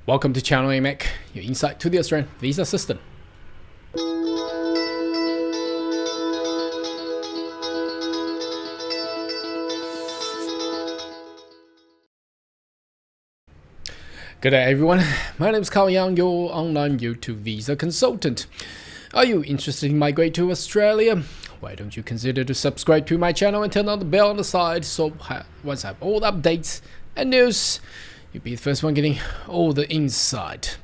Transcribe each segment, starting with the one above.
Welcome to Channel AMEC, your insight to the Australian visa system. Good day everyone, my name is Carl Young, your online YouTube visa consultant. Are you interested in migrating to Australia? Why don't you consider to subscribe to my channel and turn on the bell on the side so once I have all the updates and news, you'll be the first one getting all the insight.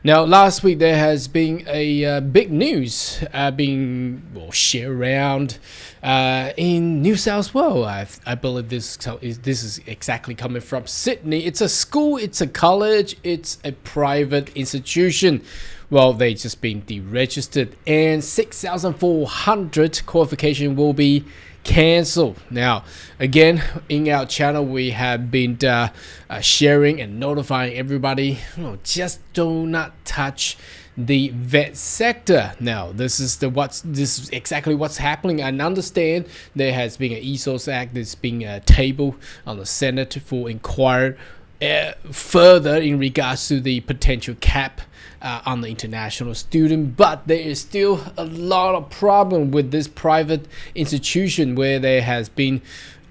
Now, last week there has been a big news being shared around in New South Wales. I believe this is exactly coming from Sydney. It's a school, it's a college, it's a private institution. Well, they just been deregistered, and 6,400 qualification will be cancelled. Now, again, in our channel, we have been sharing and notifying everybody. Just do not touch the vet sector. Now, this is exactly what's happening. I understand there has been an ESOS Act that's being tabled on the Senate for inquiry further in regards to the potential cap on the international student, but there is still a lot of problem with this private institution where there has been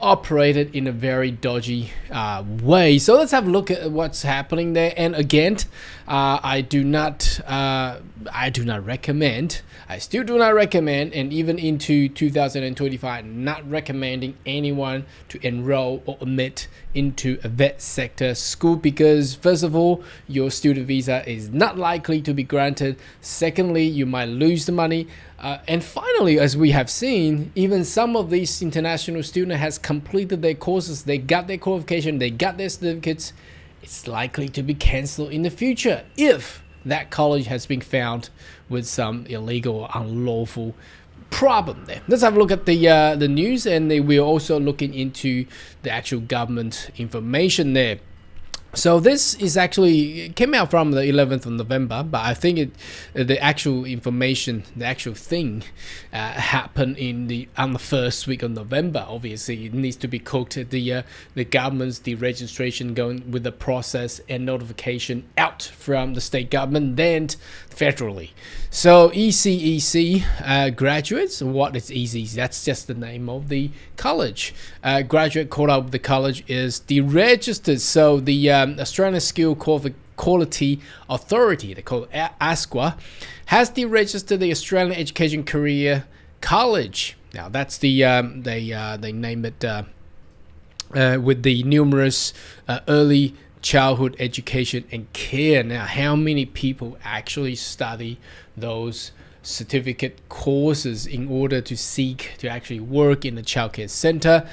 operated in a very dodgy way. So let's have a look at what's happening there. And again, I still do not recommend, and even into 2025, not recommending anyone to enroll or admit into a vet sector school, because first of all, your student visa is not likely to be granted. Secondly, you might lose the money. And finally, as we have seen, even some of these international students has completed their courses, they got their qualification, they got their certificates. It's likely to be cancelled in the future if that college has been found with some illegal or unlawful problem there. Let's have a look at the news, and we're also looking into the actual government information there. So this is it came out from the 11th of November, but I think the actual information, the actual thing happened on the first week of November. Obviously, it needs to be cooked at the government's deregistration going with the process and notification out from the state government, then federally. So ASQA graduates, what is ASQA? That's just the name of the college. Graduate called up the college is deregistered. So the Australian Skill Quality Authority, they call it ASQA, has deregistered the Australian Education Career College. Now that's the they name it with the numerous early childhood education and care. Now, how many people actually study those certificate courses in order to seek to actually work in the childcare center?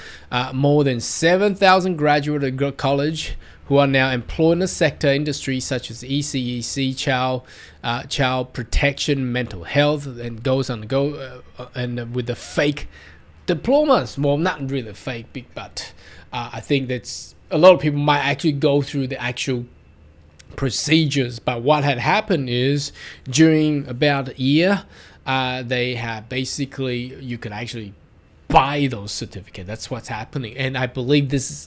More than 7,000 graduates of college who are now employed in the sector industry such as ASQA, child protection, mental health, and goes on to go and with the fake diplomas. Well, not really fake, but I think that's a lot of people might actually go through the actual procedures. But what had happened is during about a year, they have basically, you could actually buy those certificates. That's what's happening. And I believe this is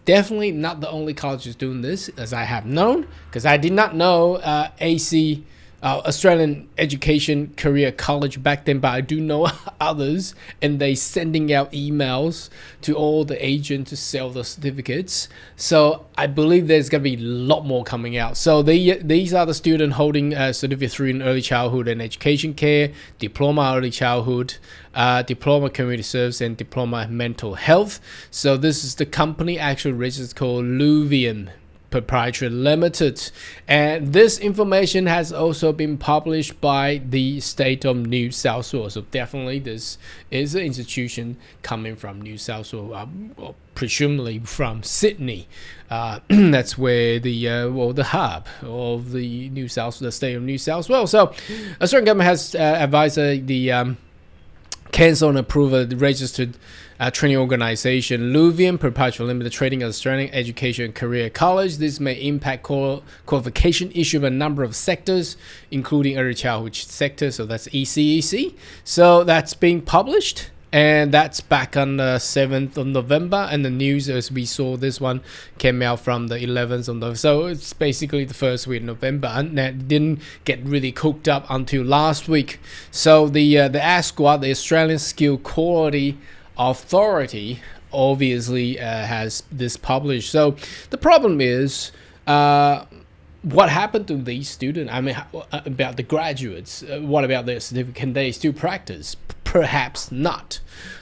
definitely not the only colleges doing this, as I have known, because I did not know Australian Education Career College back then, but I do know others, and they sending out emails to all the agents to sell the certificates. So I believe there's going to be a lot more coming out. So these are the students holding certificate 3 in early childhood and education care, diploma early childhood, diploma community service, and diploma mental health. So this is the company actually registered called Luvian Proprietary Limited, and this information has also been published by the state of New South Wales. So definitely this is an institution coming from New South Wales, presumably from Sydney. That's where the hub of the state of New South Wales. So Australian government has advised the cancel and approve a registered training organization, Luvian Proprietary Limited, trading as Australian Education and Career College. This may impact qualification issue of a number of sectors, including early childhood sector. So that's ASQA. So that's being published And that's back on the 7th of November, and the news as we saw this one came out from the 11th of November. So it's basically the first week of November, and that didn't get really cooked up until last week. So the ASQA, the Australian Skill Quality Authority, obviously has this published. So the problem is what happened to these students? I mean, about the graduates, what about their certificate? Can they still practice? Perhaps not.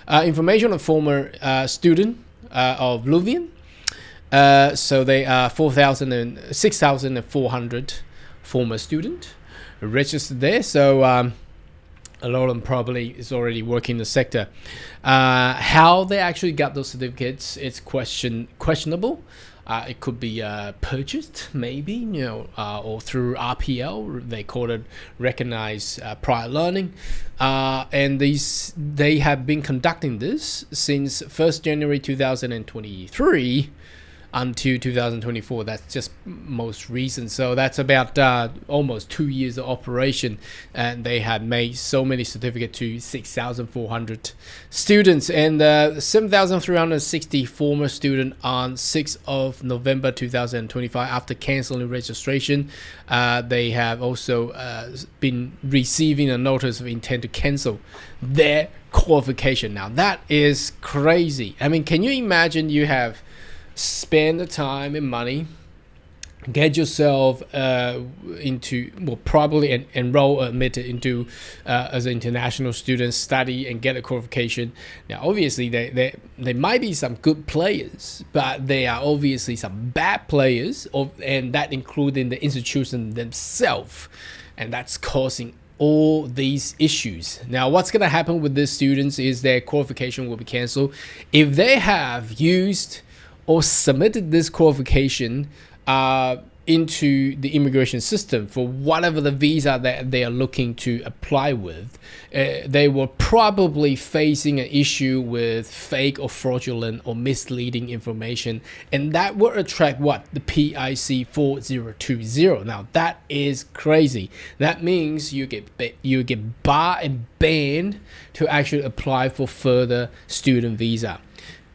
Information on former student of Louvain. So they are 6,400 former student registered there. So a lot of them probably is already working in the sector. How they actually got those certificates, it's questionable. It could be purchased, maybe, or through RPL. They call it recognized prior learning. And they have been conducting this since 1st January 2023 until 2024. That's just most recent. So that's about almost 2 years of operation, and they had made so many certificates to 6,400 students, and 7,360 former students on 6th of November 2025 after canceling registration. They have also been receiving a notice of intent to cancel their qualification. Now that is crazy. I mean, can you imagine you have spend the time and money, get yourself into, well, probably enroll or admitted into as an international student, study and get a qualification. Now, obviously, there might be some good players, but there are obviously some bad players, and that including the institution themselves, and that's causing all these issues. Now, what's going to happen with these students is their qualification will be cancelled if they have used or submitted this qualification into the immigration system for whatever the visa that they are looking to apply with. They were probably facing an issue with fake or fraudulent or misleading information, and that will attract what? The PIC 4020. Now that is crazy. That means you get barred and banned to actually apply for further student visa.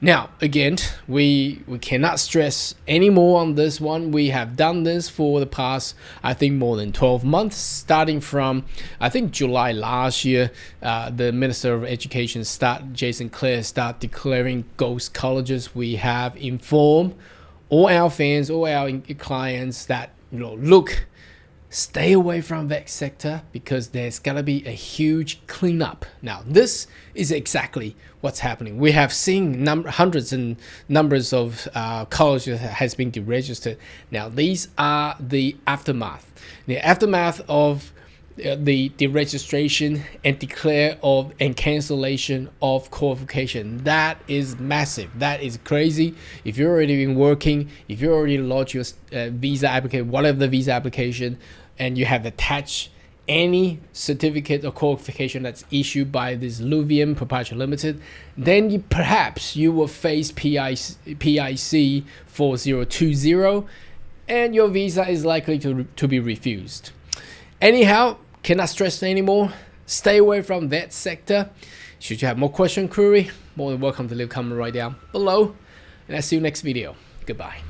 Now, again, we cannot stress any more on this one. We have done this for the past, I think, more than 12 months, starting from, I think, July last year. The Minister of Education, Jason Clare, start declaring ghost colleges. We have informed all our fans, all our clients that, look, stay away from that sector because there's gonna be a huge cleanup. Now, this is exactly what's happening. We have seen hundreds and numbers of colleges has been deregistered. Now, these are the aftermath. The aftermath of the deregistration and declare of and cancellation of qualification. That is massive. That is crazy. If you're already been working, if you already lodged your visa application, whatever the visa application, and you have attached any certificate or qualification that's issued by this Louvain Proprietary Limited, then perhaps you will face PIC 4020, and your visa is likely to be refused. Anyhow, cannot stress anymore. Stay away from that sector. Should you have more question, query, more than welcome to leave a comment right down below. And I'll see you next video. Goodbye.